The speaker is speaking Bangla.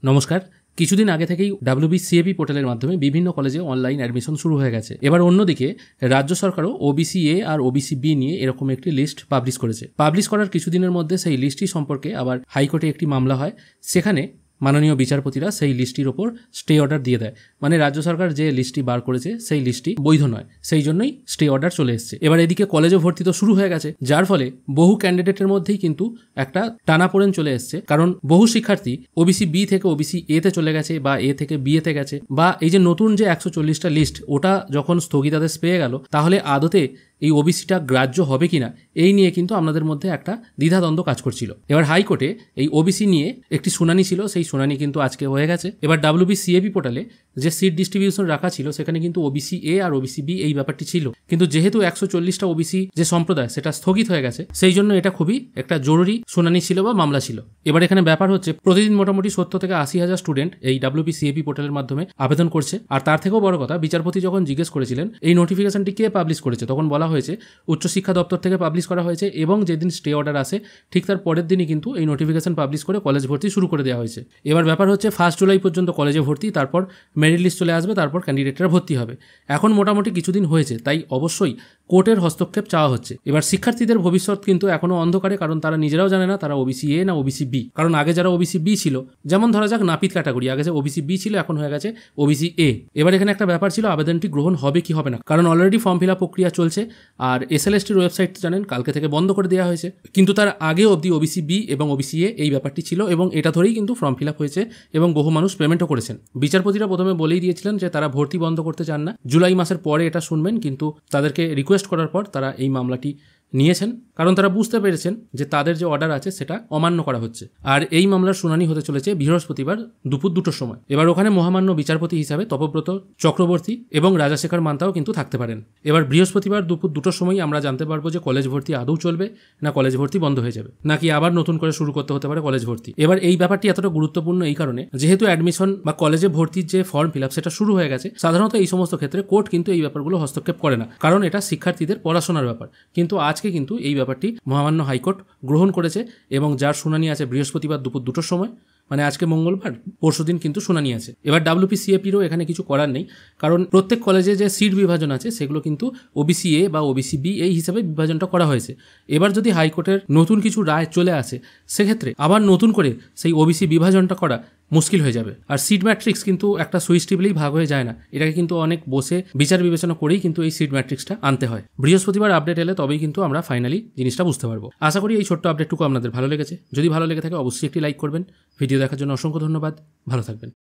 নমস্কার। কিছুদিন আগে থেকেই WBCAP পোর্টালের মাধ্যমে বিভিন্ন কলেজে অনলাইন অ্যাডমিশন শুরু হয়ে গেছে। এবার অন্যদিকে রাজ্য সরকারও OBC A R OBC B নিয়ে এরকম একটি লিস্ট পাবলিশ করেছে। পাবলিশ করার কিছুদিনের মধ্যে সেই লিস্টটি সম্পর্কে আবার হাইকোর্টে একটি মামলা হয়। সেখানে মাননীয় বিচারপতিরা সেই লিস্টটির ওপর স্টে অর্ডার দিয়ে দেয়। মানে রাজ্য সরকার যে লিস্টটি বার করেছে সেই লিস্টটি বৈধ নয়, সেই জন্যই স্টে অর্ডার চলে এসেছে। এবার এদিকে কলেজে ভর্তি তো শুরু হয়ে গেছে, যার ফলে বহু ক্যান্ডিডেটের মধ্যেই কিন্তু একটা টানাপোড়েন চলে এসছে। কারণ বহু শিক্ষার্থী OBC B থেকে OBC A তে চলে গেছে, বা A থেকে B তে গেছে, বা এই যে নতুন যে 140টা লিস্ট ওটা যখন স্থগিতাদেশ পেয়ে গেল, তাহলে আদতে এই ওবিসিটা গ্রাহ্য হবে কিনা এই নিয়ে কিন্তু আপনাদের মধ্যে একটা দ্বিধাদ্বন্দ্ব কাজ করছিল। এবার হাইকোর্টে এই ওবিসি নিয়ে একটি শুনানি ছিল, সেই শুনানি কিন্তু আজকে হয়ে গেছে। এবার WBCAP পোর্টালে যে সিট ডিস্ট্রিবিউশন রাখা ছিল সেখানে কিন্তু OBC A R OBC B এই ব্যাপারটি ছিল, কিন্তু যেহেতু 140টা ওবিসি যে সম্প্রদায় সেটা স্থগিত হয়ে গেছে, সেই জন্য এটা খুবই একটা জরুরি শুনানি ছিল বা মামলা ছিল। এবার এখানে ব্যাপার হচ্ছে প্রতিদিন মোটামুটি 70 থেকে 80,000 স্টুডেন্ট এই WBCAP পোর্টালের মাধ্যমে আবেদন করছে। আর তার থেকেও বড় কথা, বিচারপতি যখন জিজ্ঞেস করেছিলেন এই নোটিফিকেশনটি কে পাবলিশ করেছে, তখন বলা হয়েছে উচ্চশিক্ষা দপ্তর থেকে পাবলিশ করা হয়েছে, এবং যেদিন স্টে অর্ডার আসে ঠিক তার পরের দিনই কিন্তু এই নোটিফিকেশন পাবলিশ করে কলেজ ভর্তি শুরু করে দেওয়া হয়েছে। এবার ব্যাপার হচ্ছে 1 জুলাই পর্যন্ত কলেজে ভর্তি, তারপর মেরিট লিস্ট চলে আসবে, তারপর ক্যান্ডিডেটরা ভর্তি হবে। এখন মোটামুটি কিছুদিন হয়েছে, তাই অবশ্যই কোর্টের হস্তক্ষেপ চাওয়া হচ্ছে। এবার শিক্ষার্থীদের ভবিষ্যৎ কিন্তু এখনো অন্ধকারে, কারণ তারা নিজেরাও জানে না তারা OBC A না OBC B। কারণ আগে যারা OBC B ছিল, যেমন ধরা যাক নাপিত ক্যাটাগরি, আগে যে OBC B ছিল এখন হয়ে গেছে OBC A। এবার এখানে একটা ব্যাপার ছিল আবেদনটি গ্রহণ হবে কি হবে না, কারণ অলরেডি ফর্ম ফিল আপ প্রক্রিয়া চলছে। আর SLSTর ওয়েবসাইট জানেন কালকে থেকে বন্ধ করে দেওয়া হয়েছে, কিন্তু তার আগে অবধি OBC B এবং OBC A এই ব্যাপারটি ছিল, এবং এটা ধরেই কিন্তু ফর্ম ফিল আপ হয়েছে এবং বহু মানুষ পেমেন্টও করেছেন। বিচারপতিরা প্রথমে বলেই দিয়েছিলেন যে তারা ভর্তি বন্ধ করতে চান না, জুলাই মাসের পরে এটা শুনবেন, কিন্তু তাদেরকে রিকোয়েস্ট করার পর তারা এই মামলাটি নিয়েছেন, কারণ তারা বুঝতে পেরেছেন যে তাদের যে অর্ডার আছে সেটা অমান্য করা হচ্ছে। আর এই মামলার শুনানি হতে চলেছে বৃহস্পতিবার দুপুর 2টোর সময়। এবার ওখানে মহামান্য বিচারপতি হিসাবে তপব্রত চক্রবর্তী এবং রাজাশেখর মান্তাও কিন্তু থাকতে পারেন। এবার বৃহস্পতিবার দুপুর 2টোর সময় আমরা জানতে পারবো যে কলেজ ভর্তি আদৌ চলবে না কলেজ ভর্তি বন্ধ হয়ে যাবে, নাকি আবার নতুন করে শুরু করতে হতে পারে কলেজ ভর্তি। এবার এই ব্যাপারটি এতটা গুরুত্বপূর্ণ এই কারণে, যেহেতু অ্যাডমিশন বা কলেজে ভর্তির যে ফর্ম ফিল আপ সেটা শুরু হয়ে গেছে। সাধারণত এই সমস্ত ক্ষেত্রে কোর্ট কিন্তু এই ব্যাপারগুলো হস্তক্ষেপ করে না, কারণ এটা শিক্ষার্থীদের পড়াশোনার ব্যাপার। কিন্তু আজকে কিন্তু এই ব্যাপারটি মহামান্য হাইকোর্ট গ্রহণ করেছে, এবং যার শুনানি আছে বৃহস্পতিবার দুপুর 2টোর সময়, মানে আজকে মঙ্গলবার, পরশুদিন কিন্তু শুনানি আছে। এবার WBCAPরও এখানে কিছু করার নেই, কারণ প্রত্যেক কলেজে যে সিট বিভাজন আছে সেগুলো কিন্তু OBC A বা OBC B এই হিসাবে বিভাজনটা করা হয়েছে। এবার যদি হাইকোর্টের নতুন কিছু রায় চলে আসে, সেক্ষেত্রে আবার নতুন করে সেই OBC বিভাজনটা করা মুশকিল হয়ে যাবে। আর সিট ম্যাট্রিক্স কিন্তু একটা সুইচ টিপলেই ভাগ হয়ে যায় না, এটাকে কিন্তু অনেক বসে বিচার বিবেচনা করেই কিন্তু এই সিট ম্যাট্রিক্সটা আনতে হয়। বৃহস্পতিবার আপডেট এলে তবেই কিন্তু আমরা ফাইনালি জিনিসটা বুঝতে পারবো। আশা করি এই ছোট্ট আপডেটটুকু আপনাদের ভালো লেগেছে। যদি ভালো লেগে থাকে অবশ্যই একটি লাইক করবেন। ভিডিও দেখার জন্য অসংখ্য ধন্যবাদ। ভালো থাকবেন।